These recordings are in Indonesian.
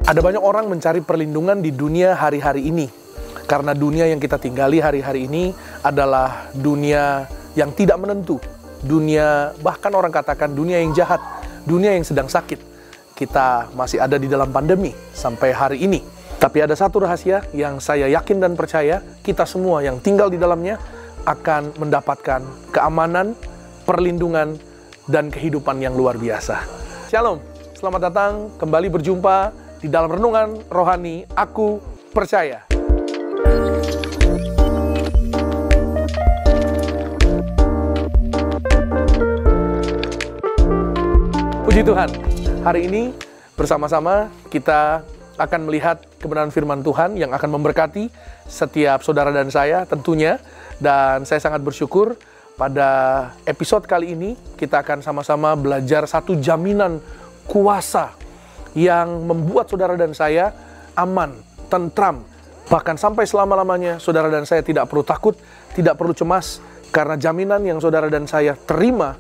Ada banyak orang mencari perlindungan di dunia hari-hari ini. Karena dunia yang kita tinggali hari-hari ini adalah dunia yang tidak menentu. Dunia, bahkan orang katakan dunia yang jahat, dunia yang sedang sakit. Kita masih ada di dalam pandemi sampai hari ini. Tapi ada satu rahasia yang saya yakin dan percaya, kita semua yang tinggal di dalamnya akan mendapatkan keamanan, perlindungan, dan kehidupan yang luar biasa. Shalom, selamat datang kembali berjumpa di dalam renungan rohani Aku Percaya. Puji Tuhan, hari ini bersama-sama kita akan melihat kebenaran firman Tuhan yang akan memberkati setiap saudara dan saya tentunya. Dan saya sangat bersyukur pada episode kali ini kita akan sama-sama belajar satu jaminan kuasa yang membuat saudara dan saya aman, tentram. Bahkan sampai selama-lamanya saudara dan saya tidak perlu takut, tidak perlu cemas. Karena jaminan yang saudara dan saya terima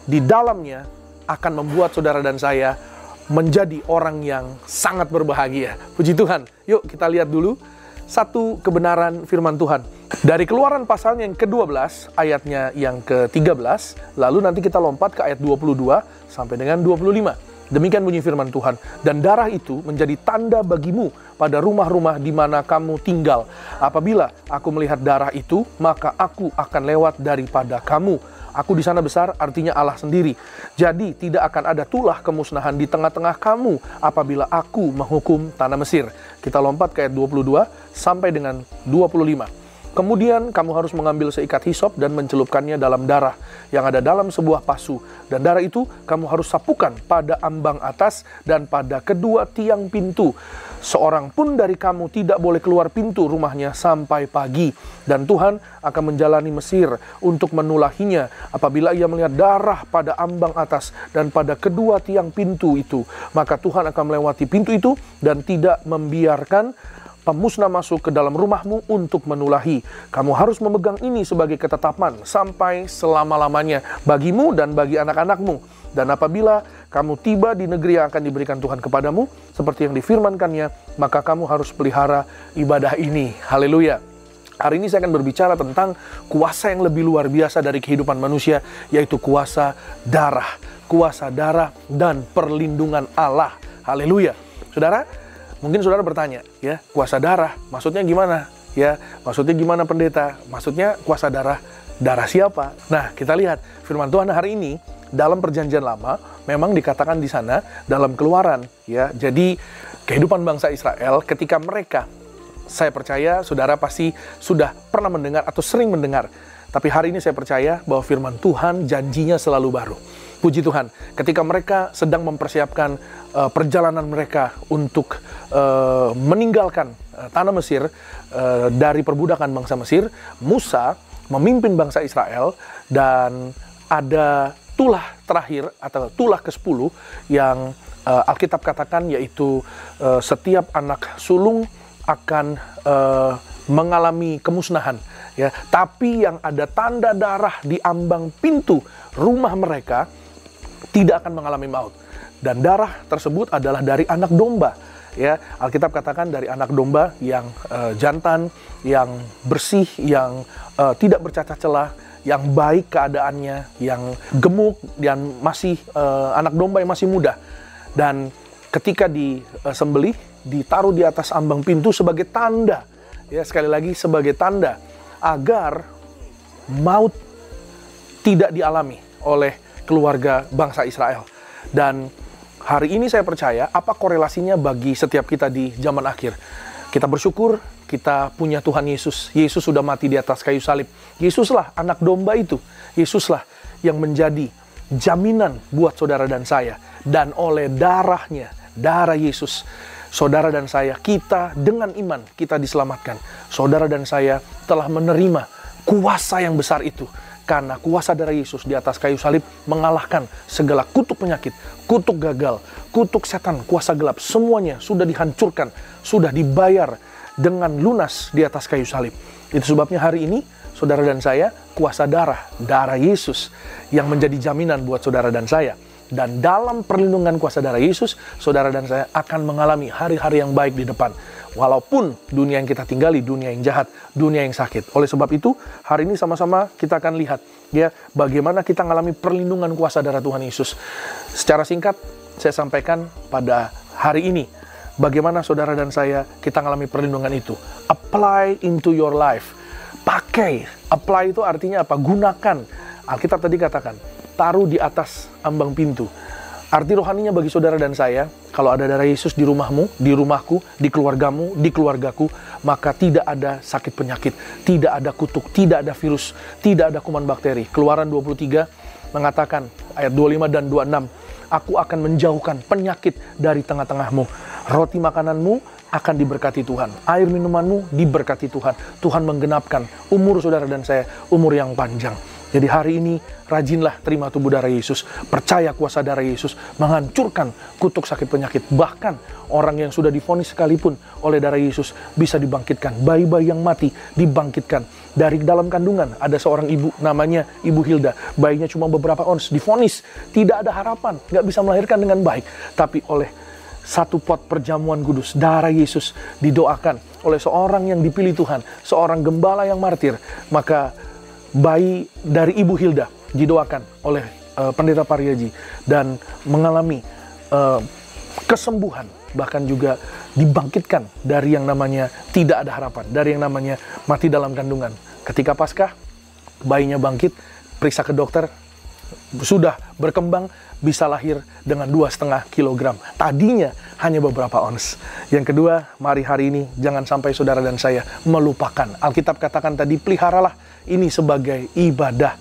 di dalamnya akan membuat saudara dan saya menjadi orang yang sangat berbahagia. Puji Tuhan. Yuk kita lihat dulu satu kebenaran firman Tuhan. Dari Keluaran pasalnya yang ke-12, ayatnya yang ke-13, lalu nanti kita lompat ke ayat 22 sampai dengan 25. Demikian bunyi firman Tuhan. Dan darah itu menjadi tanda bagimu pada rumah-rumah di mana kamu tinggal. Apabila aku melihat darah itu, maka aku akan lewat daripada kamu. Aku di sana besar, artinya Allah sendiri. Jadi tidak akan ada tulah kemusnahan di tengah-tengah kamu apabila aku menghukum tanah Mesir. Kita lompat ke ayat 22 sampai dengan 25. Kemudian kamu harus mengambil seikat hisop dan mencelupkannya dalam darah yang ada dalam sebuah pasu. Dan darah itu kamu harus sapukan pada ambang atas dan pada kedua tiang pintu. Seorang pun dari kamu tidak boleh keluar pintu rumahnya sampai pagi. Dan Tuhan akan menjalani Mesir untuk menulahinya apabila ia melihat darah pada ambang atas dan pada kedua tiang pintu itu. Maka Tuhan akan melewati pintu itu dan tidak membiarkan pemusnah masuk ke dalam rumahmu untuk menulahi. Kamu harus memegang ini sebagai ketetapan sampai selama-lamanya bagimu dan bagi anak-anakmu. Dan apabila kamu tiba di negeri yang akan diberikan Tuhan kepadamu, seperti yang difirmankannya, maka kamu harus pelihara ibadah ini. Haleluya. Hari ini saya akan berbicara tentang kuasa yang lebih luar biasa dari kehidupan manusia, yaitu kuasa darah. Kuasa darah dan perlindungan Allah. Haleluya. Saudara, mungkin saudara bertanya, ya, kuasa darah, maksudnya gimana? Ya, maksudnya gimana pendeta? Maksudnya kuasa darah siapa? Nah, kita lihat firman Tuhan hari ini dalam Perjanjian Lama memang dikatakan di sana dalam Keluaran, ya. Jadi kehidupan bangsa Israel ketika mereka, saya percaya saudara pasti sudah pernah mendengar atau sering mendengar. Tapi hari ini saya percaya bahwa firman Tuhan janjinya selalu baru. Puji Tuhan, ketika mereka sedang mempersiapkan perjalanan mereka untuk meninggalkan tanah Mesir dari perbudakan bangsa Mesir, Musa memimpin bangsa Israel dan ada tulah terakhir atau tulah ke-10 yang Alkitab katakan yaitu setiap anak sulung akan mengalami kemusnahan. Ya, tapi yang ada tanda darah di ambang pintu rumah mereka tidak akan mengalami maut. Dan darah tersebut adalah dari anak domba. Ya, Alkitab katakan dari anak domba yang jantan, yang bersih, yang tidak bercacat celah, yang baik keadaannya, yang gemuk, dan masih anak domba yang masih muda. Dan ketika disembelih, ditaruh di atas ambang pintu sebagai tanda. Ya, sekali lagi sebagai tanda agar maut tidak dialami oleh keluarga bangsa Israel. Dan hari ini saya percaya apa korelasinya bagi setiap kita di zaman akhir. Kita bersyukur kita punya Tuhan Yesus. Yesus sudah mati di atas kayu salib. Yesuslah anak domba itu. Yesuslah yang menjadi jaminan buat saudara dan saya. Dan oleh darahnya, darah Yesus, saudara dan saya, kita dengan iman, kita diselamatkan. Saudara dan saya telah menerima kuasa yang besar itu. Karena kuasa darah Yesus di atas kayu salib mengalahkan segala kutuk penyakit, kutuk gagal, kutuk setan, kuasa gelap. Semuanya sudah dihancurkan, sudah dibayar dengan lunas di atas kayu salib. Itu sebabnya hari ini, saudara dan saya, kuasa darah Yesus yang menjadi jaminan buat saudara dan saya. Dan dalam perlindungan kuasa darah Yesus, saudara dan saya akan mengalami hari-hari yang baik di depan. Walaupun dunia yang kita tinggali, dunia yang jahat, dunia yang sakit. Oleh sebab itu, hari ini sama-sama kita akan lihat ya bagaimana kita mengalami perlindungan kuasa darah Tuhan Yesus. Secara singkat, saya sampaikan pada hari ini, bagaimana saudara dan saya kita mengalami perlindungan itu. Apply into your life. Pakai. Apply itu artinya apa? Gunakan. Alkitab tadi katakan, taruh di atas ambang pintu. Arti rohaninya bagi saudara dan saya, kalau ada darah Yesus di rumahmu, di rumahku, di keluargamu, di keluargaku, maka tidak ada sakit penyakit, tidak ada kutuk, tidak ada virus, tidak ada kuman bakteri. Keluaran 23 mengatakan, ayat 25 dan 26, aku akan menjauhkan penyakit dari tengah-tengahmu. Roti makananmu akan diberkati Tuhan. Air minumanmu diberkati Tuhan. Tuhan menggenapkan umur saudara dan saya, umur yang panjang. Jadi hari ini rajinlah terima tubuh darah Yesus, percaya kuasa darah Yesus menghancurkan kutuk sakit penyakit. Bahkan orang yang sudah divonis sekalipun oleh darah Yesus bisa dibangkitkan. Bayi-bayi yang mati dibangkitkan. Dari dalam kandungan ada seorang ibu namanya Ibu Hilda. Bayinya cuma beberapa ons, divonis tidak ada harapan, nggak bisa melahirkan dengan baik. Tapi oleh satu pot perjamuan kudus, darah Yesus didoakan oleh seorang yang dipilih Tuhan, seorang gembala yang martir, maka bayi dari Ibu Hilda didoakan oleh Pendeta Pariaji dan mengalami kesembuhan, bahkan juga dibangkitkan dari yang namanya tidak ada harapan, dari yang namanya mati dalam kandungan. Ketika Paskah, bayinya bangkit, periksa ke dokter, sudah berkembang, bisa lahir dengan 2,5 kilogram. Tadinya hanya beberapa ons. Yang kedua, mari hari ini jangan sampai saudara dan saya melupakan. Alkitab katakan tadi, peliharalah ini sebagai ibadah.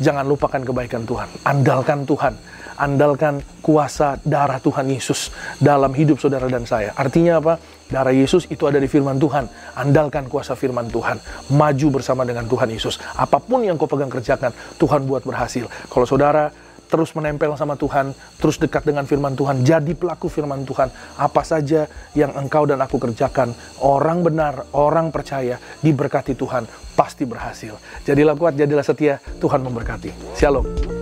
Jangan lupakan kebaikan Tuhan. Andalkan Tuhan. Andalkan kuasa darah Tuhan Yesus dalam hidup saudara dan saya. Artinya apa? Darah Yesus itu ada di firman Tuhan. Andalkan kuasa firman Tuhan. Maju bersama dengan Tuhan Yesus. Apapun yang kau pegang kerjakan, Tuhan buat berhasil. Kalau saudara terus menempel sama Tuhan, terus dekat dengan firman Tuhan, jadi pelaku firman Tuhan, apa saja yang engkau dan aku kerjakan, orang benar, orang percaya, diberkati Tuhan, pasti berhasil. Jadilah kuat, jadilah setia, Tuhan memberkati. Shalom.